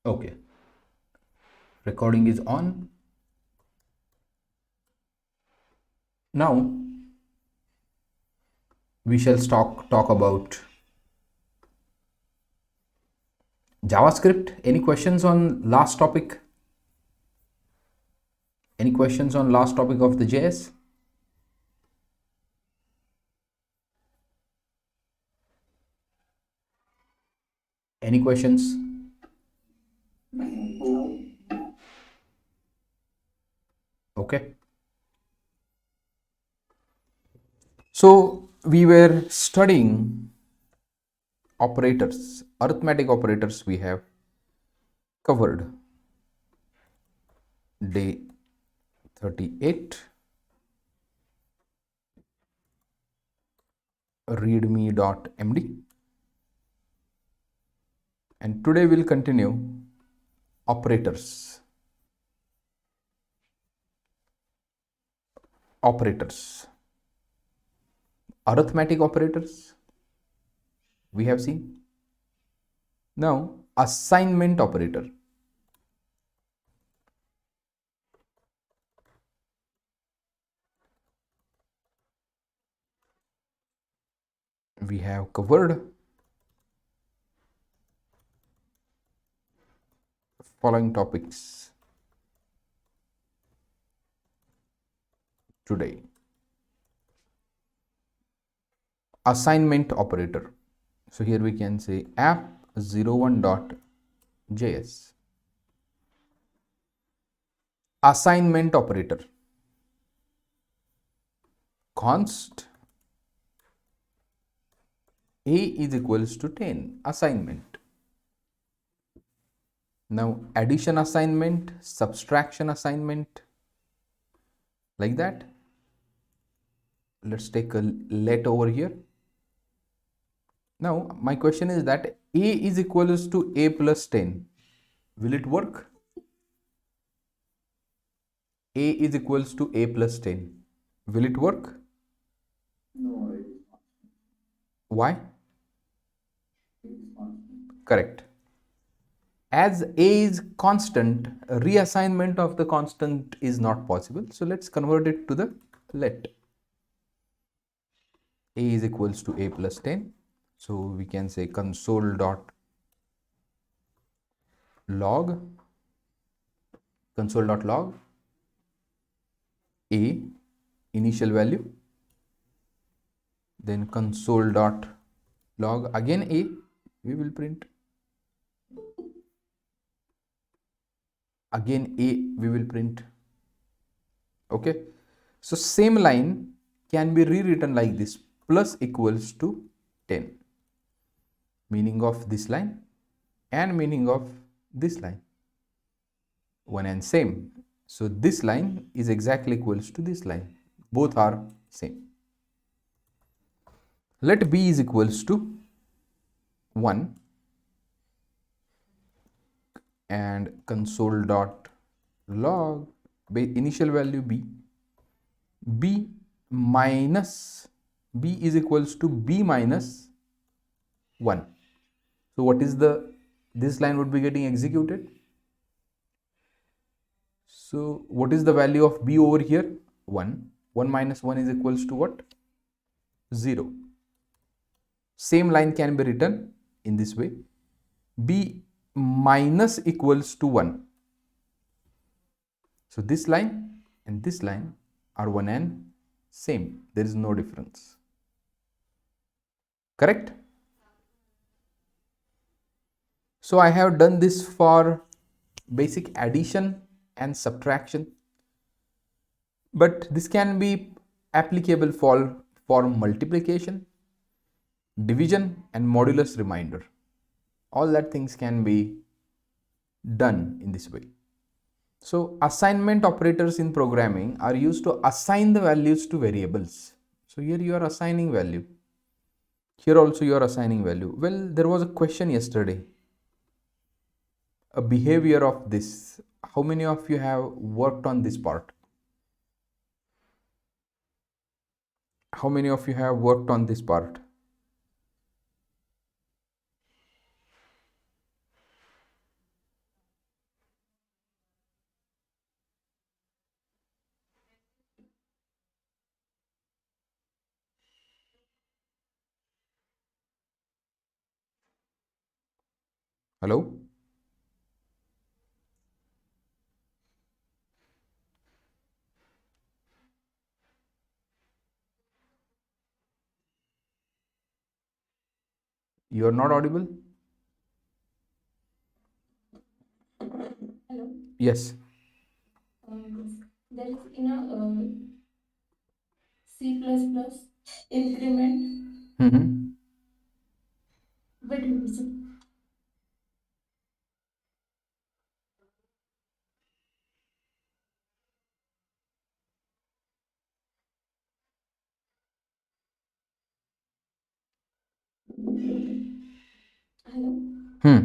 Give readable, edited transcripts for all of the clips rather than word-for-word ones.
Okay, recording is on. Now we shall talk about JavaScript. Any questions on last topic? Any questions on last topic of the JS? Any questions? Okay. So we were studying operators, arithmetic operators we have covered. Day 38. readme.md, and today we'll continue operators. Arithmetic operators we have seen. Now assignment operator. We have covered following topics today. Assignment operator. So here we can say app01.js. Assignment operator. Const a is equals to 10. Assignment. Now addition assignment, subtraction assignment, like that. Let's take a let over here. Now my question is that a is equals to a plus 10. Will it work? A is equals to a plus 10. Will it work? No, Why? Correct. As a is constant, reassignment of the constant is not possible. So let's convert it to the let. A is equals to a plus 10. So we can say console.log a initial value, then console.log again a, we will print again a, we will print. Okay, so same line can be rewritten like this: plus equals to 10, meaning of this line and meaning of this line, one and same. So this line is exactly equals to this line, both are same. Let b is equals to 1 and console.log initial value b minus b is equals to b minus 1. So what is this line would be getting executed. So what is the value of b over here? 1. 1 minus 1 is equals to what? 0. Same line can be written in this way: b minus equals to 1. So this line and this line are one and same. There is no difference. Correct? So I have done this for basic addition and subtraction, but this can be applicable for multiplication, division, and modulus remainder. All that things can be done in this way. So assignment operators in programming are used to assign the values to variables. So here you are assigning value. Here also you are assigning value. Well, there was a question yesterday. A behavior of this. How many of you have worked on this part? How many of you have worked on this part? Hello? You are not audible? Hello. Yes. There is in a C++ increment Mm-hmm. bitwise. Hello. Hmm.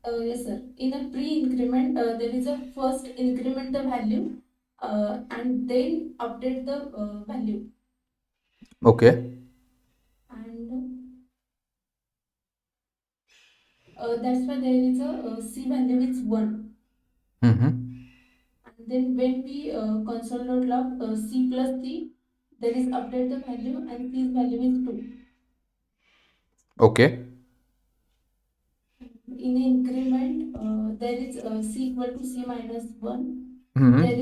Yes, sir. In a pre-increment, there is a first increment the value and then update the value. Okay. And that's why there is a C value is 1. Mm-hmm. And then when we console.log C plus C, there is update the value and C's value is 2. Okay. In the increment, there is C equal to C minus 1. There Mm-hmm.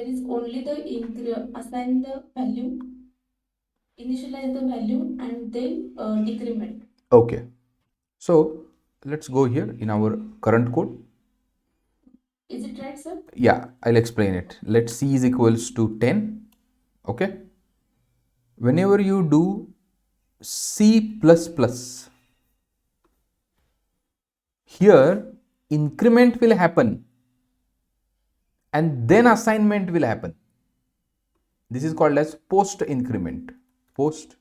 is only the assign the value, initialize the value, and then decrement. Okay. So let's go here in our current code. Is it right, sir? Yeah, I'll explain it. Let C is equals to 10. Okay. Whenever you do C++, here increment will happen and then assignment will happen. This is called as post increment. Post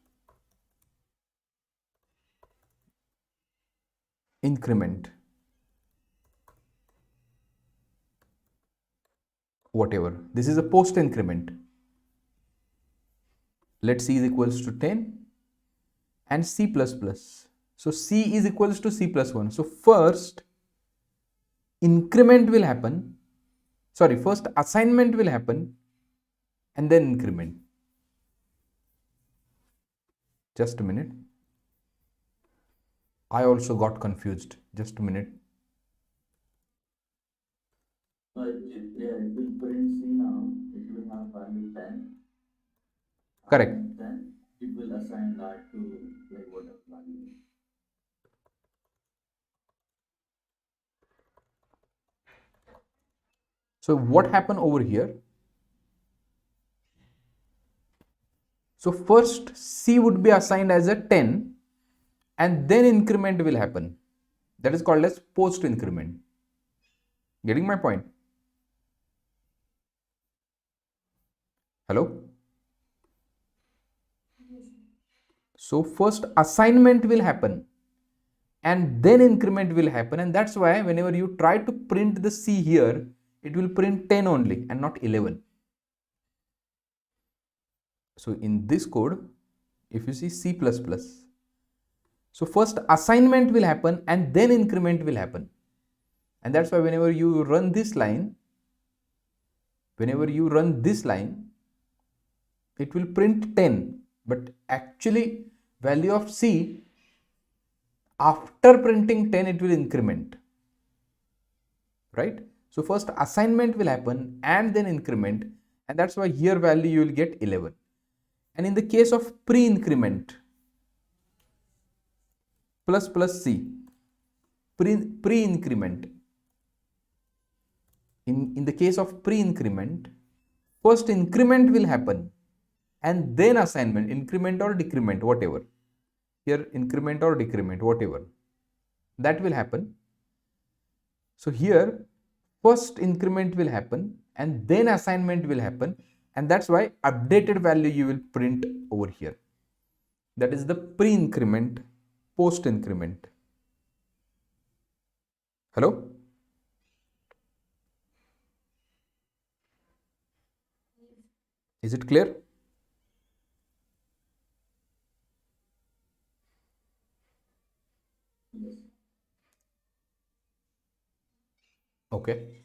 increment, whatever. This is a post increment. Let C is equals to 10 and C++. So C is equals to C plus 1. So first increment will happen. Sorry, first assignment will happen and then increment. Just a minute. I also got confused. Just a minute. It will print C now. It will have value 10. Correct. And then it will assign that to like whatever value. So what happened over here? So first C would be assigned as a 10 and then increment will happen. That is called as post increment. Getting my point? Hello? So first assignment will happen and then increment will happen, and that's why whenever you try to print the C here, it will print 10 only and not 11. So in this code, if you see C++, so first assignment will happen and then increment will happen. And that's why whenever you run this line, it will print 10. But actually value of C, after printing 10, it will increment. Right? So first assignment will happen and then increment. And that's why here value you will get 11. And in the case of pre-increment, plus C, pre-increment, in the case of pre-increment, first increment will happen and then assignment, increment or decrement, whatever. Here increment or decrement, whatever. That will happen. So here first increment will happen and then assignment will happen, and that's why updated value you will print over here. That is the pre-increment, post increment. Hello? Is it clear? Yes. Okay.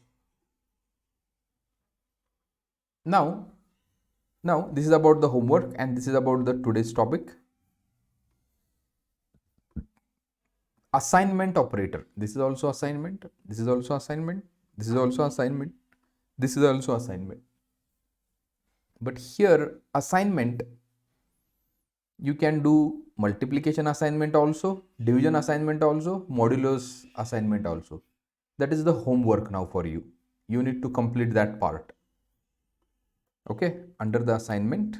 Now, now this is about the homework and this is about the today's topic. assignment operator. This is also assignment, this is also assignment, this is also assignment, this is also assignment. But here assignment, you can do multiplication assignment also, division assignment also, modulus assignment also. That is the homework now for you. You need to complete that part. Okay, under the assignment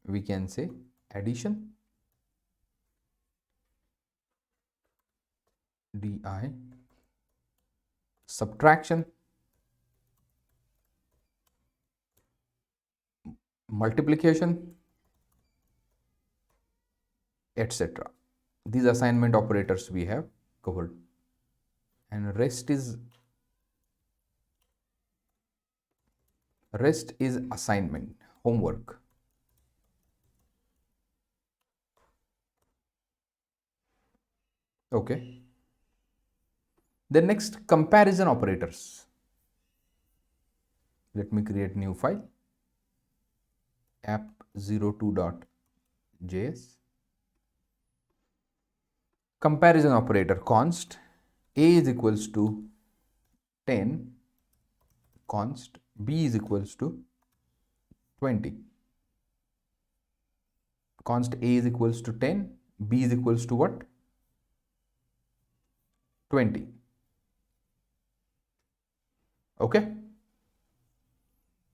we can say addition, di, subtraction, multiplication, etc. These assignment operators we have covered, and rest is assignment, homework. Okay, then next, comparison operators. Let me create new file, app02.js. Comparison operator, const a is equals to 10, const b is equals to 20. Const a is equals to 10, b is equals to what? 20. Okay,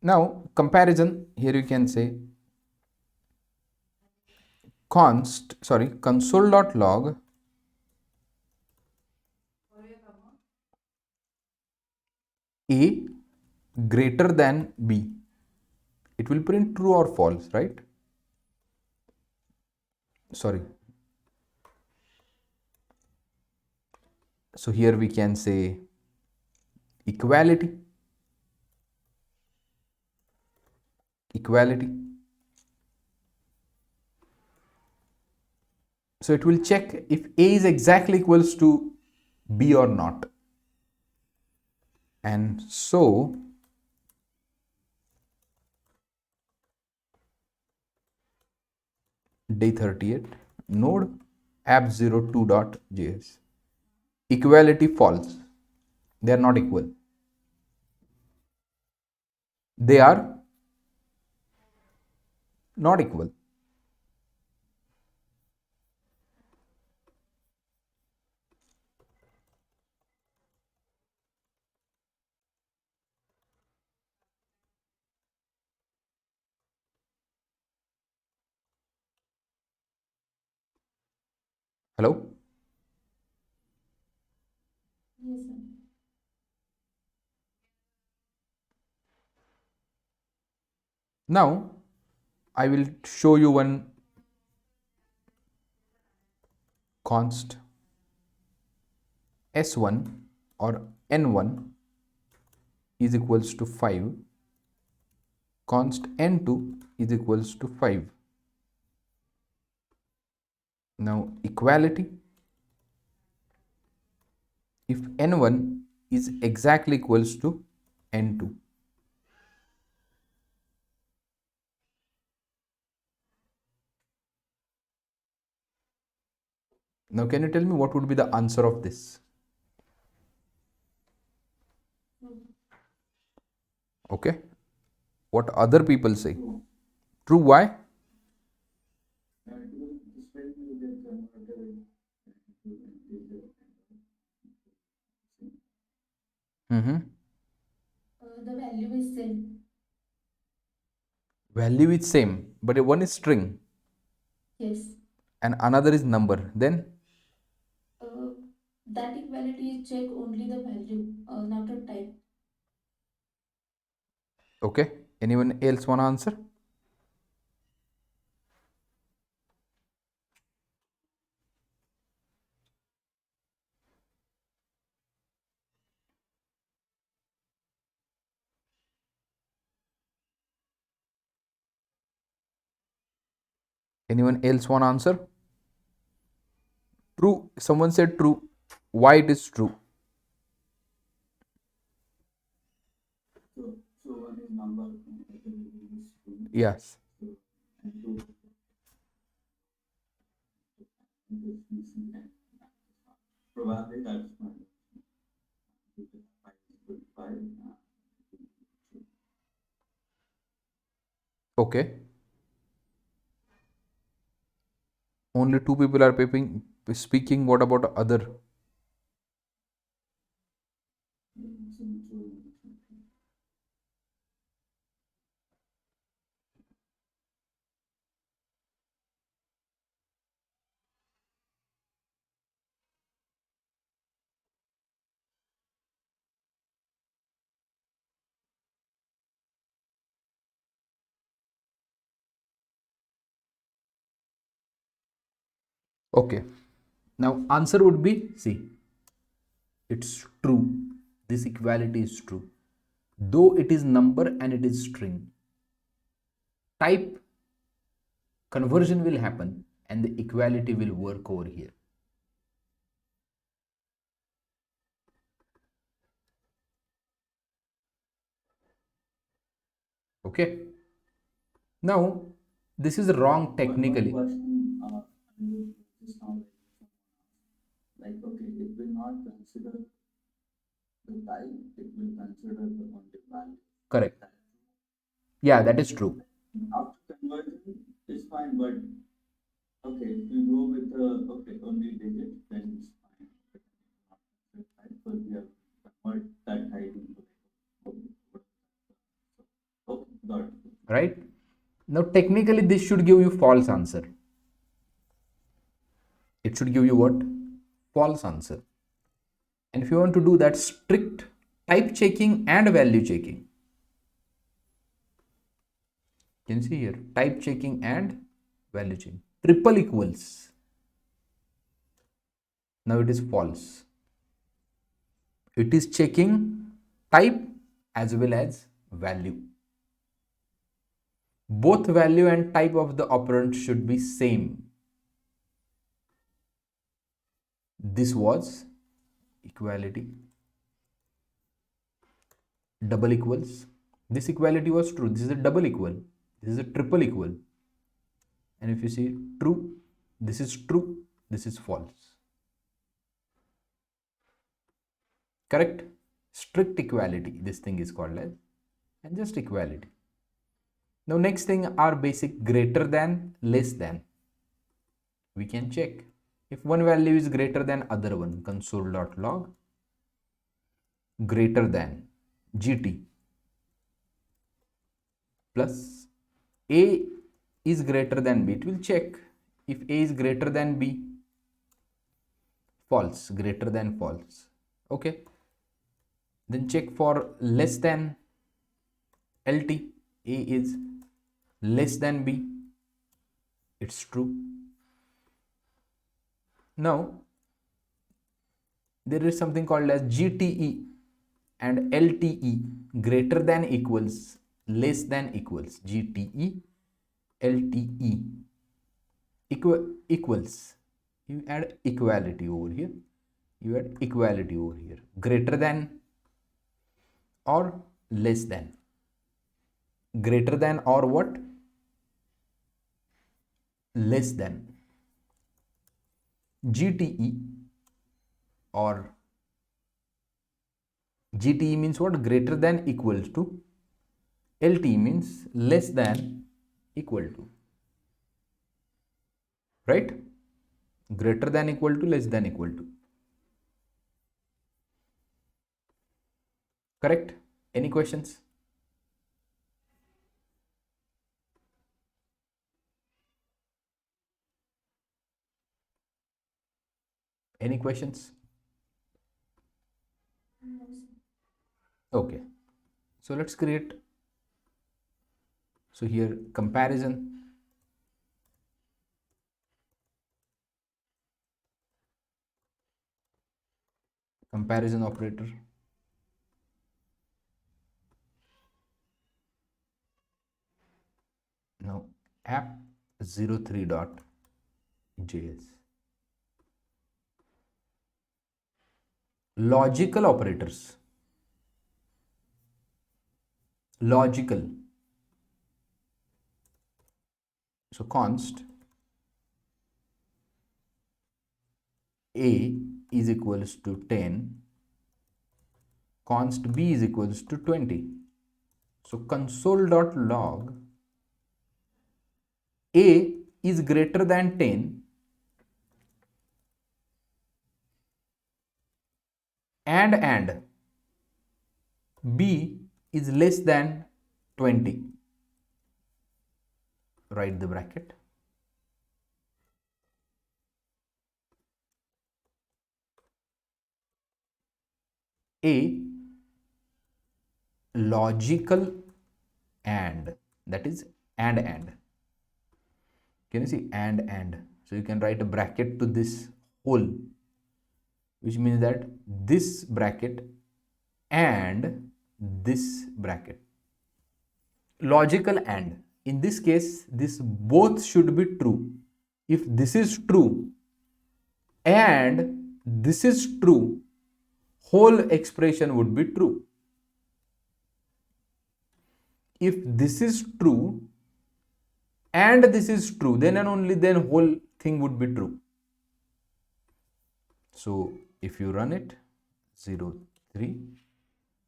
now comparison, here you can say console.log a greater than b. It will print true or false, right? Sorry, so here we can say equality. So it will check if a is exactly equals to b or not. And so day 38 node app02.js, equality false, they are not equal, they are not equal. Hello? Yes, sir. Now I will show you one const s1 or n1 is equals to 5, const n2 is equals to 5. Now equality, if n1 is exactly equals to n2. Now can you tell me what would be the answer of this? Okay, what other people say? True, why? Mm-hmm. The value is same. Value is same, but one is string Yes. and another is number. Then Uh, that equality check only the value, not a type. okay, anyone else want to answer? Anyone else want to answer? True. Someone said true. Why it is true? Yes. Okay. Only two people are speaking. What about other? Okay. Now answer would be C. It's true. This equality is true. Though it is number and it is string, type conversion will happen and the equality will work over here. Okay. Now this is wrong technically. Correct. Yeah, that is true. Right? Now technically this should give you false answer. It should give you what? False answer. And if you want to do that, strict type checking and value checking. You can see here type checking and value checking. Triple equals. Now it is false. It is checking type as well as value. Both value and type of the operand should be same. This was equality. Double equals. This equality was true. This is a double equal. This is a triple equal. And if you see true, this is true, this is false. Correct? Strict equality, this thing is called as, and just equality. Now next thing are basic greater than, less than. We can check if one value is greater than other one. Console.log greater than gt plus a is greater than b. It will check if a is greater than b. False, greater than false. Okay. Then check for less than lt. A is less than b. It's true. Now there is something called as gte and lte. Greater than equals less than equals. Gte lte equals. You add equality over here. You add equality over here. Greater than or less than. Greater than or what? Less than. GTE or GTE means what? Greater than equals to. LT means less than equal to. Right? Greater than equal to, less than equal to. Correct? Any questions? Any questions? Okay. So let's create. So here comparison. Comparison operator. Now app03.js. Logical operators. Logical. So const a is equals to 10, const b is equals to 20. So console.log a is greater than 10 and b is less than 20. Write the bracket. A logical and, that is and. Can you see and? So you can write a bracket to this whole, which means that this bracket and this bracket. Logical and. In this case, this both should be true. If this is true and this is true, whole expression would be true. If this is true and this is true, then and only then whole thing would be true. So if you run it, 0, 3,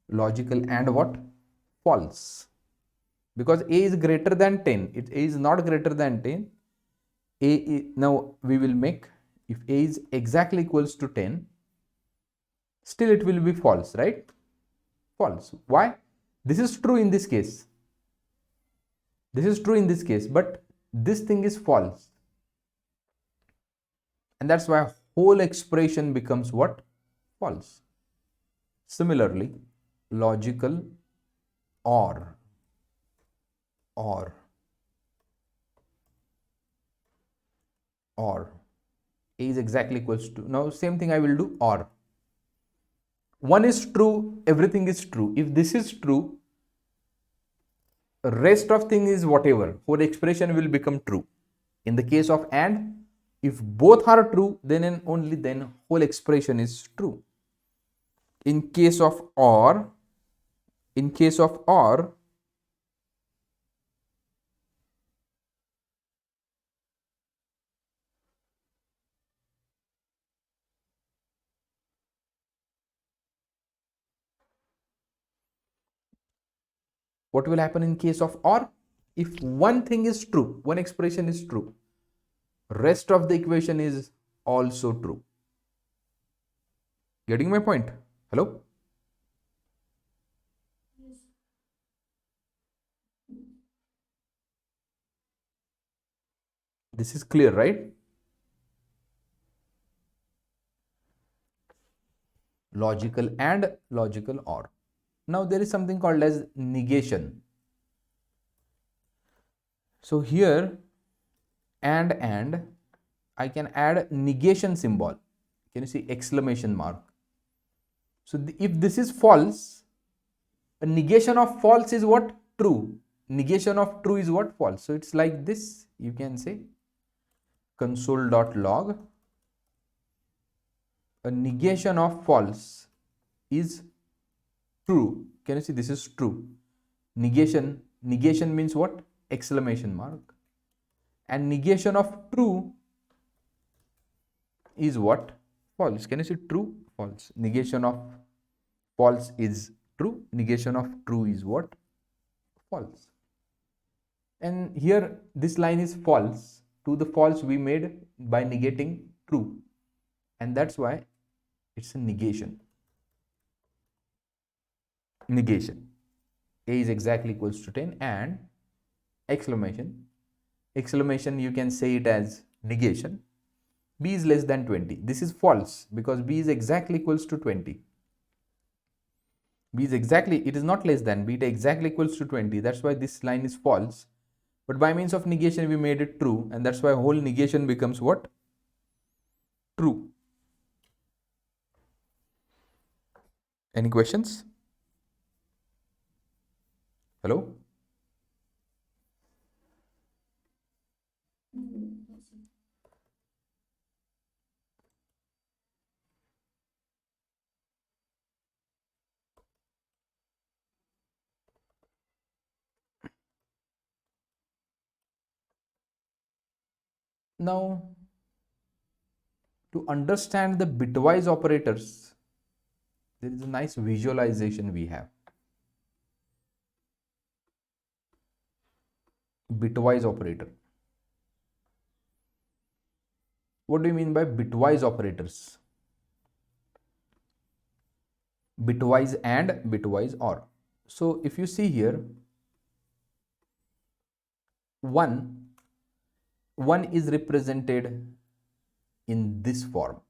logical and what? False. Because a is greater than 10. It a is not greater than 10. A is, now we will make, if a is exactly equals to 10, still it will be false, right? False. Why? This is true in this case. This is true in this case, but this thing is false. And that's why whole expression becomes what? False. Similarly, logical or a is exactly equals to, now same thing I will do, or one is true, everything is true. If this is true, rest of thing is whatever, whole expression will become true. In the case of and, if both are true, then and only then whole expression is true. In case of or, what will happen in case of or? If one thing is true, one expression is true, rest of the equation is also true. Getting my point? Hello? Yes. This is clear, right? Logical and logical or. Now there is something called as negation. So here and I can add negation symbol. Can you see exclamation mark? So if this is false, a negation of false is what? True. Negation of true is what? False. So it's like this. You can say console.log, a negation of false is true. Can you see this is true? Negation means what? Exclamation mark. And negation of true is what? False. Can you see true? False. Negation of false is true. Negation of true is what? False. And here this line is false to the false we made by negating true. And that's why it's a negation. Negation. A is exactly equals to 10 and exclamation. Exclamation, you can say it as negation. B is less than 20. This is false because B is exactly equals to 20. B is exactly, it is not less than, B exactly equals to 20. That's why this line is false. But by means of negation, we made it true. And that's why whole negation becomes what? True. Any questions? Hello? Now, To understand the bitwise operators, there is a nice visualization we have. Bitwise operator. What do you mean by bitwise operators? Bitwise and bitwise or. So if you see here, one is represented in this form.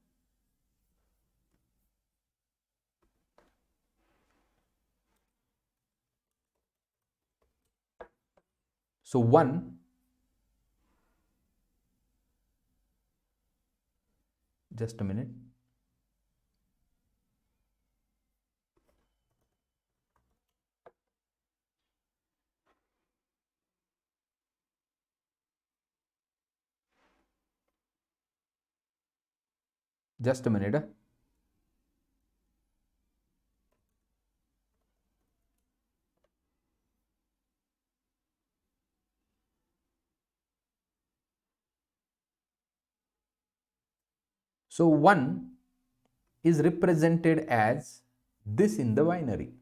So 1, just a minute. Just a minute. So 1 is represented as this in the binary,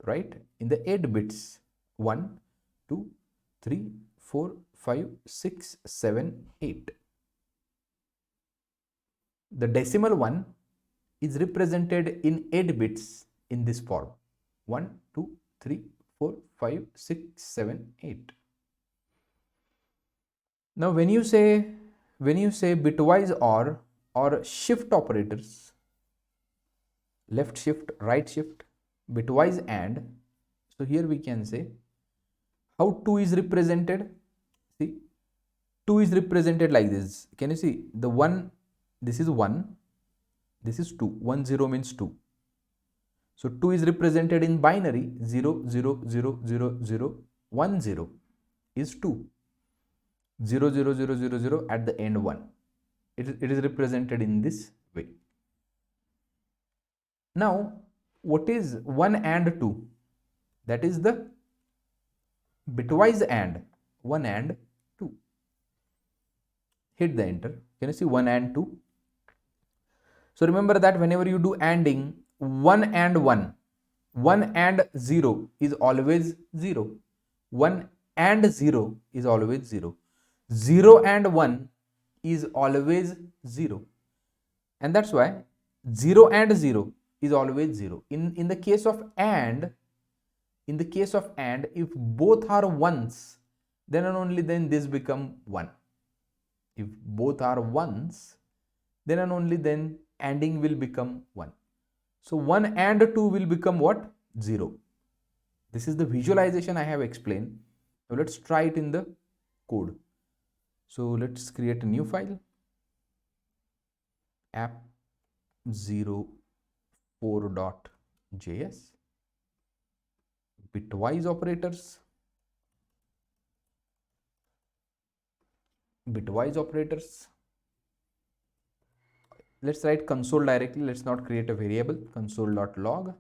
right? In the 8 bits, 1, 2, 3, 4, 5, 6, 7, 8. The decimal 1 is represented in 8 bits in this form, 1, 2, 3, 4, 5, 6, 7, 8. Now when you say bitwise or shift operators, left shift, right shift, bitwise and, so here we can say how 2 is represented. See, 2 is represented like this. Can you see the 1? This is 1, this is 2. 1 0 means 2. So 2 is represented in binary, 0 0 0 0 0 1 0 is 2. 0 0 0 0 0 at the end 1. It is represented in this way. Now what is 1 and 2? That is the bitwise and, 1 and 2. Hit the enter. Can you see 1 and 2? So remember that whenever you do ANDing, 1 and 1, 1 and 0 is always 0. 1 and 0 is always 0. 0 and 1 is always 0. And that's why 0 and 0 is always 0. In the case of AND, if both are ones, then and only then this become 1. If both are ones, then and only then ANDing will become 1. So 1 and 2 will become what? 0. This is the visualization I have explained. Now let's try it in the code. So let's create a new file, app04.js, bitwise operators, let's write console directly. Let's not create a variable. Console.log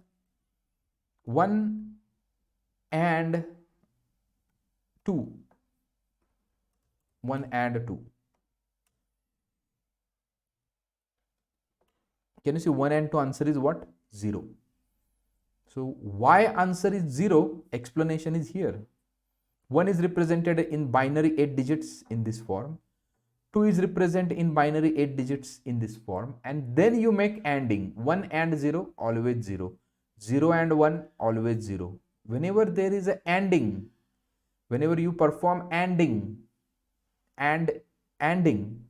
1 and 2. 1 and 2. Can you see 1 and 2 answer is what? 0. So why answer is 0? Explanation is here. 1 is represented in binary 8 digits in this form. 2 is represented in binary 8 digits in this form. And then you make ANDing. 1 and 0, always 0. 0 and 1, always 0. Whenever there is a ANDing, whenever you perform ANDing and ANDing,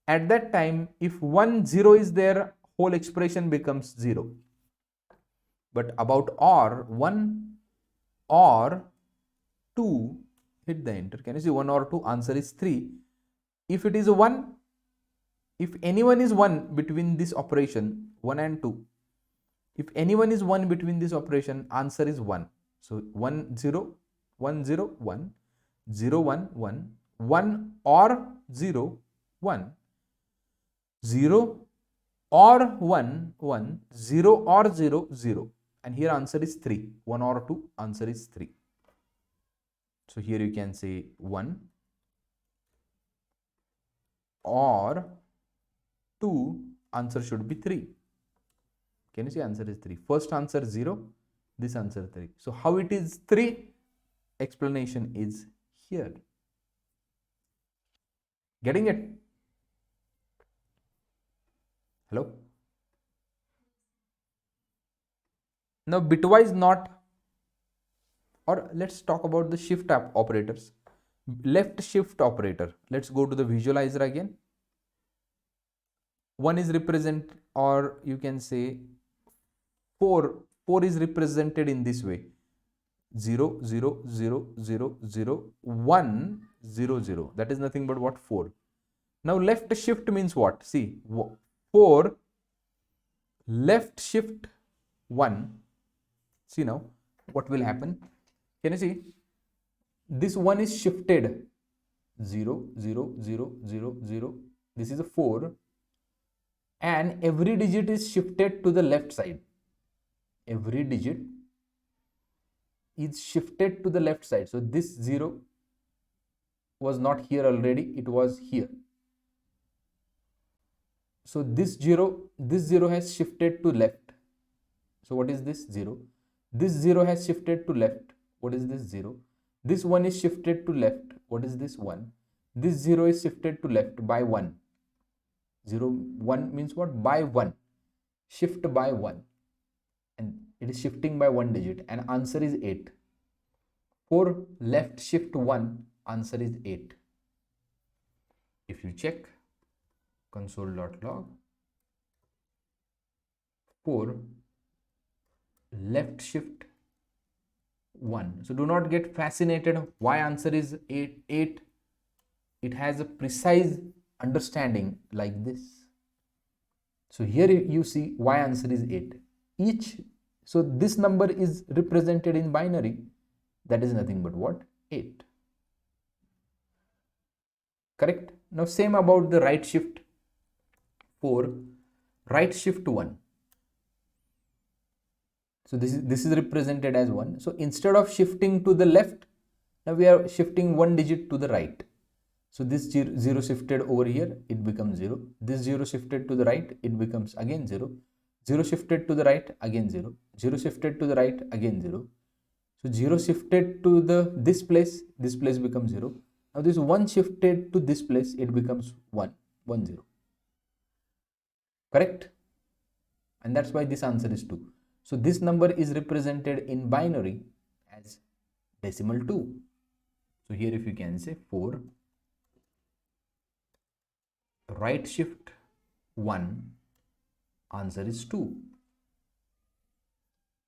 at that time, if 1 0 is there, whole expression becomes 0. But about OR, 1 or 2, hit the enter. Can you see 1 or 2? Answer is 3. If it is a 1, if anyone is 1 between this operation, 1 and 2, if anyone is 1 between this operation, answer is 1. So 1 0, 1 0, 1, 0 1, 1, 1 or 0, 1, 0 or 1, 1, 0 or 0, 0. And here answer is 3. 1 or 2, answer is 3. So here you can say 1 or 2, answer should be 3. Can you see answer is 3? First answer 0, this answer 3. So how it is 3? Explanation is here. Getting it? Hello? Now bitwise not, or let's talk about the shift operators. Left shift operator. Let's go to the visualizer again. One is represent, or you can say 4 is represented in this way: 0 0 0 0 0 1 0 0. That is nothing but what? 4. Now left shift means what? See, 4 left shift 1. See now what will happen. Can you see? This 1 is shifted 0 0 0 0 0. This is a 4, and every digit is shifted to the left side. Every digit is shifted to the left side. So this 0 was not here already, it was here. So this 0 has shifted to left. So what is this? 0. This 0 has shifted to left. What is this? 0. This 1 is shifted to left. What is this? 1. This 0 is shifted to left by 1. 0 1 means what? By 1. Shift by 1, and it is shifting by 1 digit, and answer is 8. For left shift 1, answer is 8. If you check console.log, 4 left shift 1. So do not get fascinated why answer is 8. It has a precise understanding like this. So here you see why answer is 8. So this number is represented in binary. That is nothing but what? 8. Correct? Now same about the right shift 4, right shift 1. So this is represented as 1. So instead of shifting to the left, now we are shifting 1 digit to the right. So this 0 shifted over here, it becomes 0. This 0 shifted to the right, it becomes again 0. 0 shifted to the right, again 0. 0 shifted to the right, again 0. So 0 shifted to this place becomes 0. Now this 1 shifted to this place, it becomes 1, 1 0. Correct? And that's why this answer is 2. So this number is represented in binary as decimal 2. So here if you can say 4 right shift 1, answer is 2.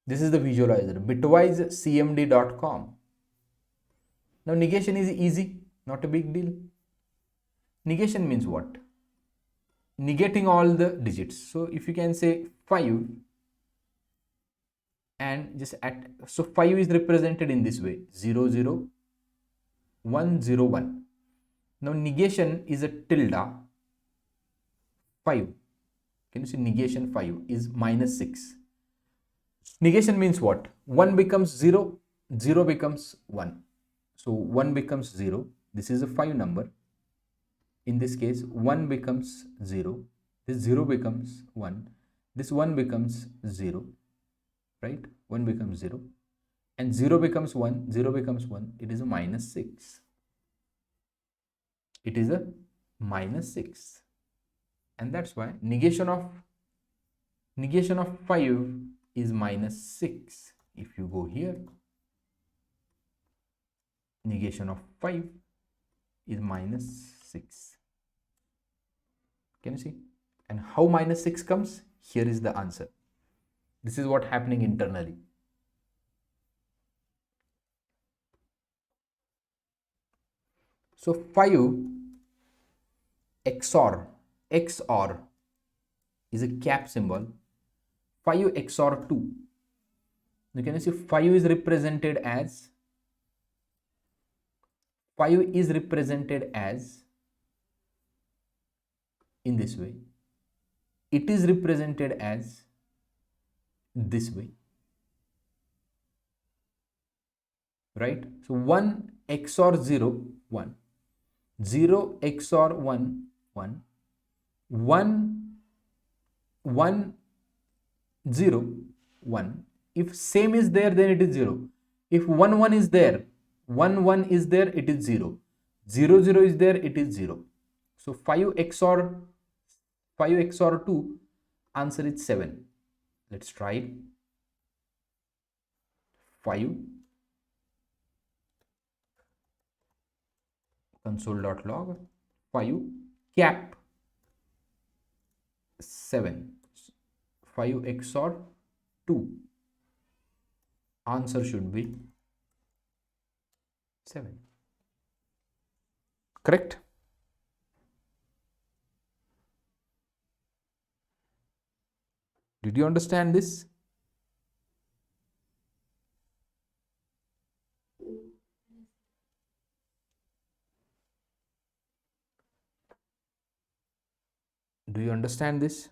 This is the visualizer, bitwisecmd.com. Now negation is easy, not a big deal. Negation means what? Negating all the digits. So if you can say 5 and just so 5 is represented in this way: 0 0 1 0 1. Now negation is a tilde 5. Can you see? Negation 5 is -6. Negation means what? 1 becomes 0, 0 becomes 1. So 1 becomes 0. This is a 5 number. In this case, 1 becomes 0. This 0 becomes 1. This 1 becomes 0. Right? 1 becomes 0. And 0 becomes 1. 0 becomes 1. It is a -6. It is a -6. And that's why negation of 5 is -6. If you go here, negation of 5 is -6. Can you see? And how -6 comes? Here is the answer. This is what happening internally. So 5 XOR is a cap symbol. 5 XOR 2. You can see 5 is represented as in this way. It is represented as this way. Right? So 1 XOR 0, 1. 0 XOR 1, 1 1 1 0 1. If same is there, then it is 0. If 1 1 is there, 1 1 is there, it is 0. 0 0 is there, it is 0. So 5 XOR 2, answer is 7. Let's try it. 5 console.log 5 cap 7. 5 XOR 2, answer should be 7. Correct? Did you understand this? Do you understand this?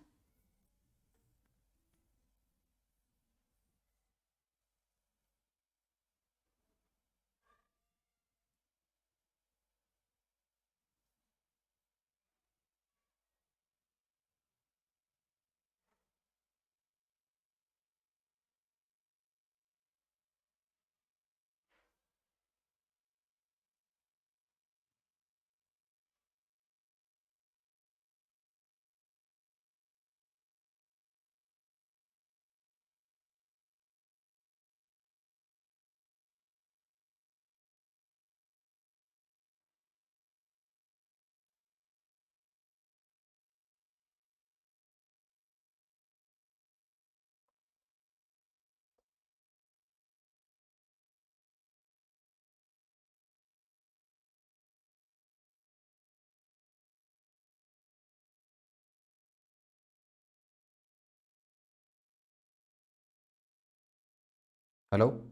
Hello?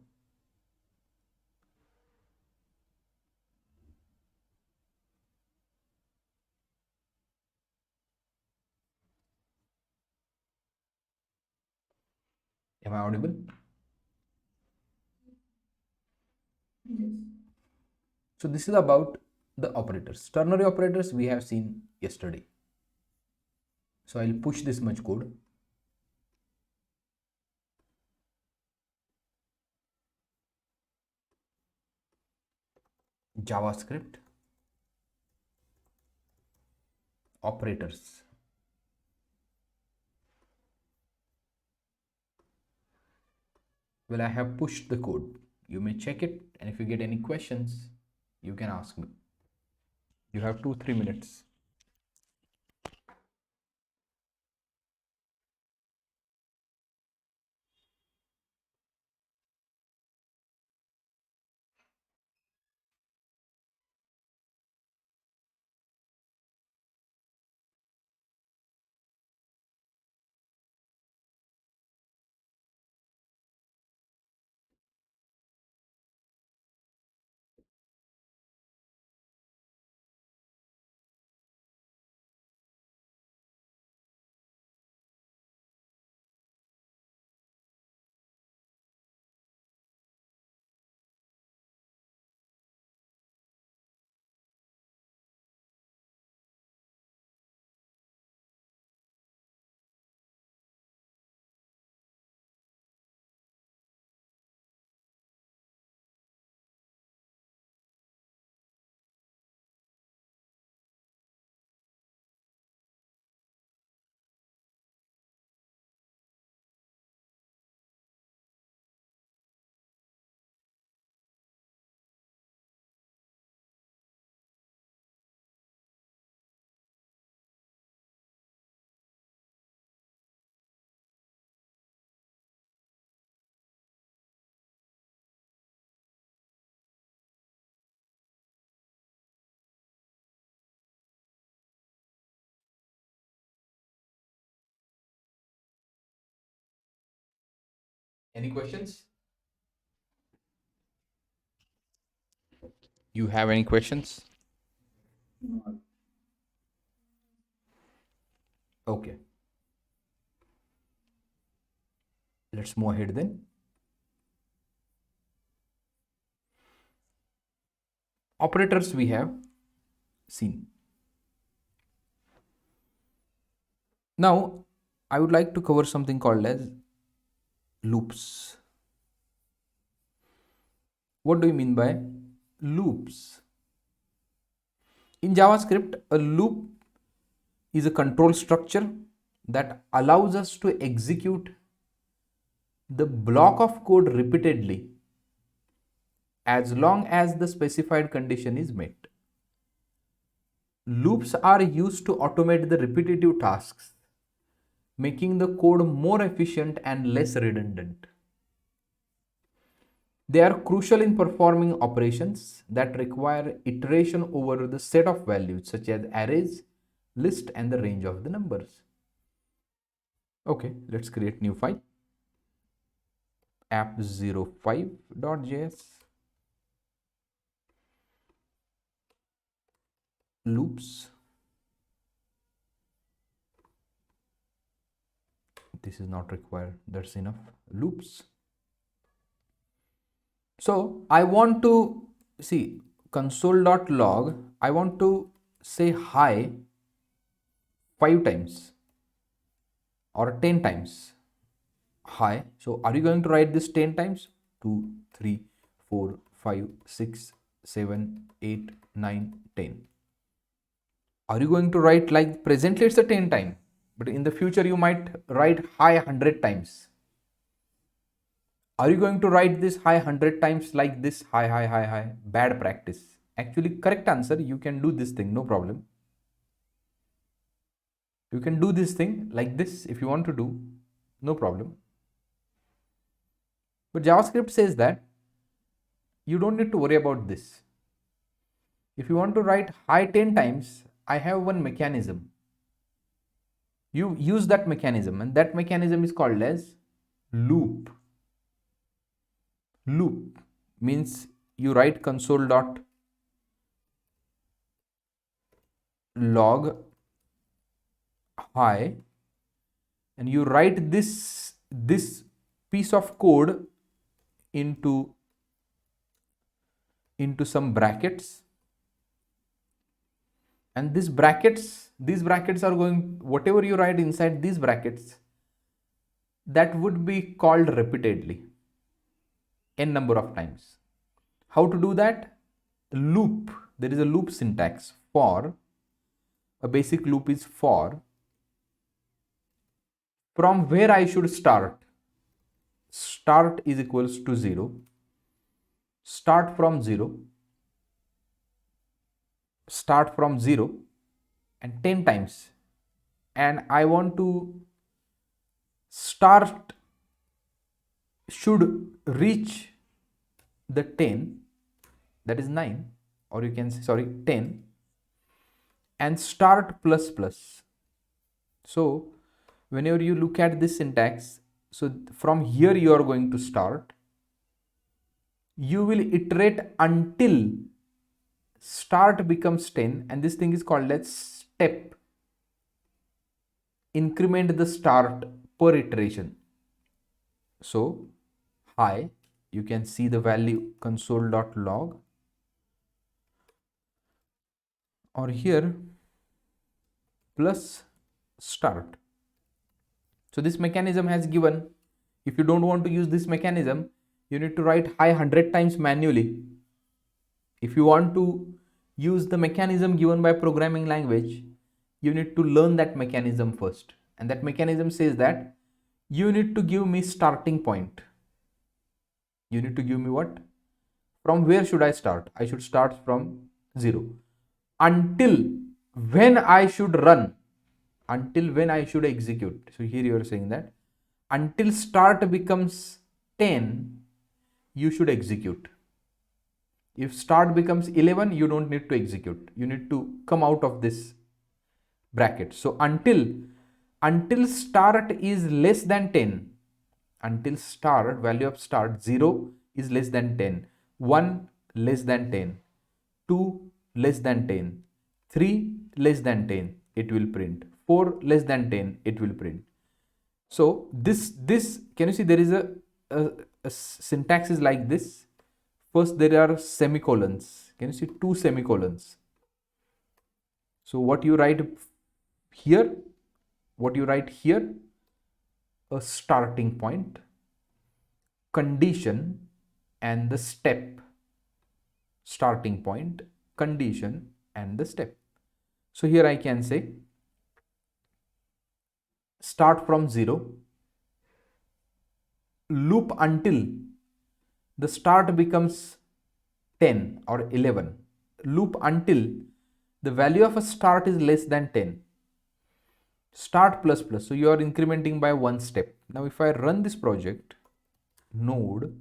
Am I audible? Yes. So this is about the operators. Ternary operators we have seen yesterday. So I'll push this much code. JavaScript operators. Well, I have pushed the code. You may check it, and if you get any questions, you can ask me. You have 2-3 minutes. Any questions? You have any questions? Okay, let's move ahead then. Operators we have seen. Now I would like to cover something called as loops. What do you mean by loops? In JavaScript, a loop is a control structure that allows us to execute the block of code repeatedly as long as the specified condition is met. Loops are used to automate the repetitive tasks, making the code more efficient and less redundant. They are crucial in performing operations that require iteration over the set of values such as arrays, list, and the range of the numbers. Okay, let's create new file app05.js loops. This is not required, that's enough. Loops. So I want to see console.log. I want to say hi 5 times or 10 times. Hi. So are you going to write this 10 times? 2, 3, 4, 5, 6, 7, 8, 9, 10. Are you going to write like presently it's a 10 time, but in the future you might write hi 100 times. Are you going to write this hi 100 times like this? Hi, hi, hi, hi. Bad practice. Actually, correct answer, you can do this thing, no problem. You can do this thing like this if you want to do, no problem. But JavaScript says that you don't need to worry about this. If you want to write hi 10 times, I have one mechanism. You use that mechanism, and that mechanism is called as loop. Loop means you write console.log hi, and you write this piece of code into some brackets, and these brackets are going, whatever you write inside these brackets, that would be called repeatedly n number of times. How to do that? Loop. There is a loop syntax. For a basic loop is for from where I should start. Start is equals to 0. Start from 0. Start from 0 and 10 times. And I want to start should reach the 10, that is 9, or you can say, sorry, 10, and start plus plus. So whenever you look at this syntax, so from here you are going to start. You will iterate until start becomes 10, and this thing is called as step. Increment the start per iteration. So hi, you can see the value console.log, or here plus start. So this mechanism has given, if you don't want to use this mechanism, you need to write hi 100 times manually. If you want to use the mechanism given by programming language, you need to learn that mechanism first. And that mechanism says that you need to give me starting point. You need to give me what? From where should I start? I should start from 0. Until when I should run. Until when I should execute. So here you are saying that until start becomes 10, you should execute. If start becomes 11, you don't need to execute. You need to come out of this bracket. So until start is less than 10, until start value of start 0 is less than 10, 1 less than 10, 2 less than 10, 3 less than 10, it will print, 4 less than 10, it will print. So this can you see there is a syntax is like this. First there are semicolons. Can you see 2 semicolons? So what you write here, what you write here, a starting point, condition, and the step. Starting point, condition, and the step. So here I can say start from 0, loop until the start becomes 10 or 11, loop until the value of a start is less than 10, start plus plus. So you are incrementing by one step. Now if I run this project, node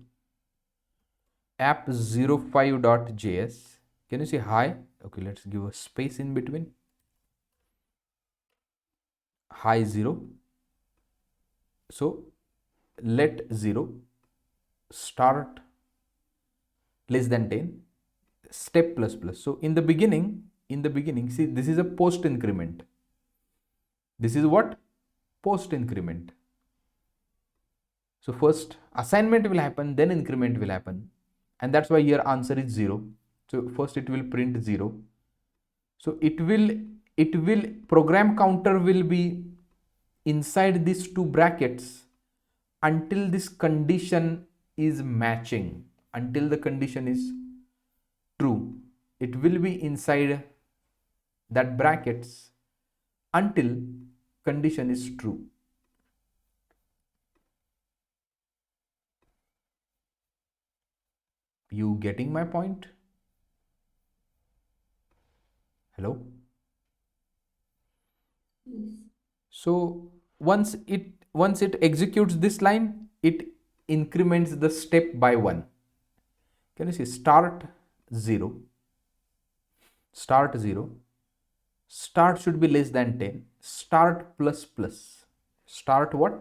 app05.js, can you see hi? Okay, let's give a space in between. Hi 0. So let 0, start less than 10, step plus plus. So in the beginning, see, this is a post increment. This is what? Post increment. So first assignment will happen, then increment will happen. And that's why your answer is 0. So first it will print 0. So it will program counter will be inside these two brackets until this condition is matching, until the condition is true. It will be inside that brackets until condition is true. You getting my point? Hello? Yes. So once it executes this line, it increments the step by 1. Can you see start 0, start 0, start should be less than 10, start plus plus, start what?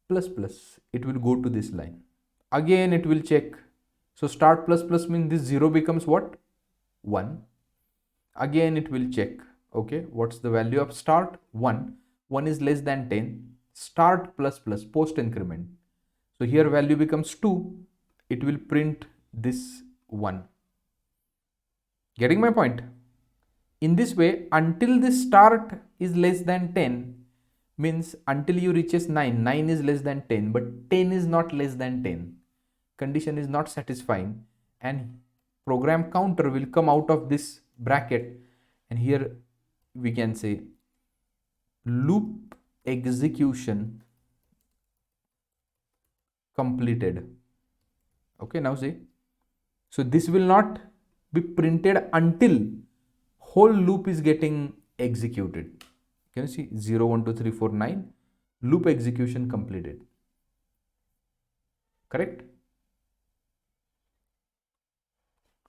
Plus plus. It will go to this line. Again it will check. So start plus plus means this 0 becomes what? 1. Again it will check. Okay, what's the value of start? 1. 1 is less than 10. Start plus plus, post increment. So here value becomes 2. It will print this 1. Getting my point? In this way, until the start is less than 10, means until you reaches 9, 9 is less than 10, but 10 is not less than 10. Condition is not satisfying, and program counter will come out of this bracket, and here we can say loop execution completed. Okay, now see. So this will not be printed until whole loop is getting executed. Can you see 0, 1, 2, 3, 4, 9, loop execution completed. Correct?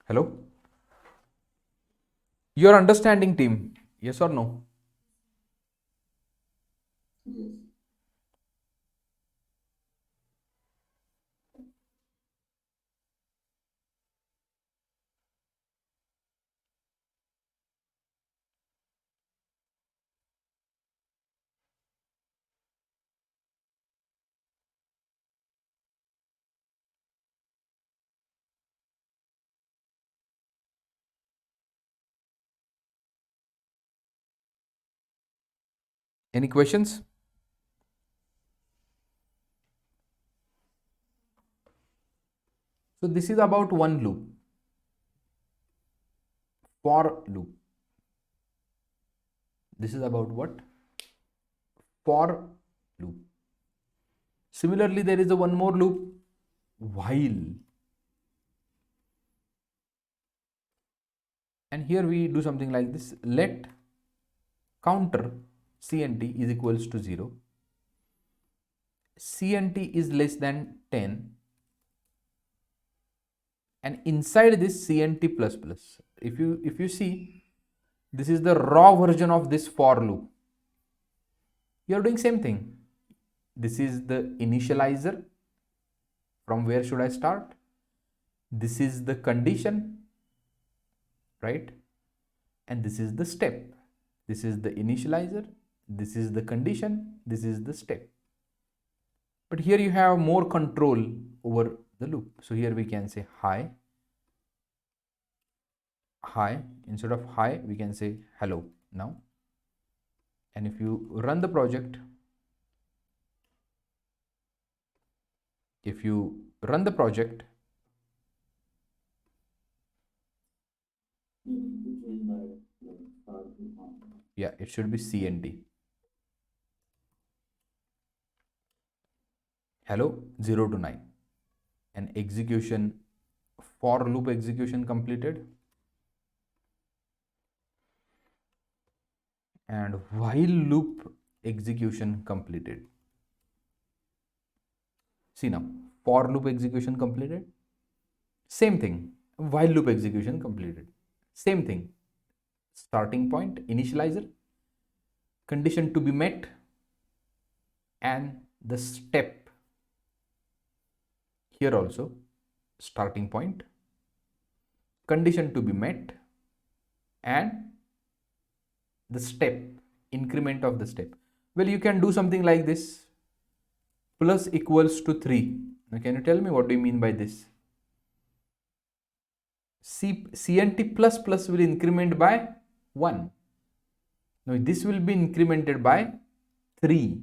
Hello? You are understanding, team? Yes or no? Yes. Any questions? So this is about one loop, for loop. This is about what? For loop. Similarly, there is a one more loop, while. And here we do something like this. Let counter CNT is equals to 0. CNT is less than 10. And inside this CNT plus plus. If you see, this is the raw version of this for loop. You are doing same thing. This is the initializer. From where should I start? This is the condition, right? And this is the step. This is the initializer, this is the condition, this is the step. But here you have more control over the loop. So here we can say hi, hi. Instead of hi, we can say hello now. And if you run the project, if you run the project, yeah, it should be cnt hello 0 to 9, and execution, for loop execution completed, and while loop execution completed. See now, for loop execution completed, same thing, while loop execution completed, same thing, starting point, initializer, condition to be met, and the step here also, starting point, condition to be met, and the step, increment of the step. Well, you can do something like this: plus equals to 3. Now, can you tell me what do you mean by this? CNT plus plus will increment by 1. Now, this will be incremented by 3.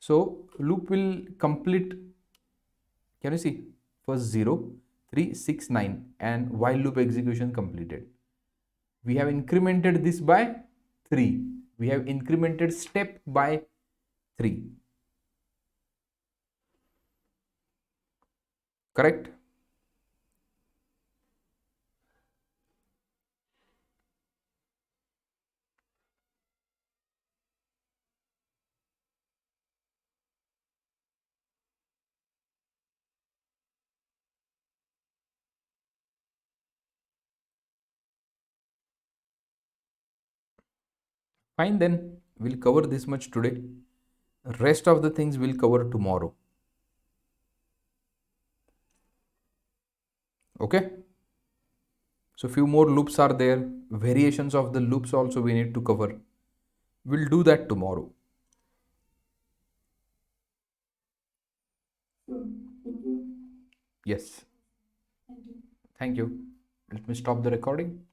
So, loop will complete. Can you see? First 0, 3, 6, 9, and while loop execution completed. We have incremented this by 3. We have incremented step by 3. Correct? Fine, then we'll cover this much today. Rest of the things we'll cover tomorrow. Okay? So few more loops are there. Variations of the loops also we need to cover. We'll do that tomorrow. Yes. Thank you. Let me stop the recording.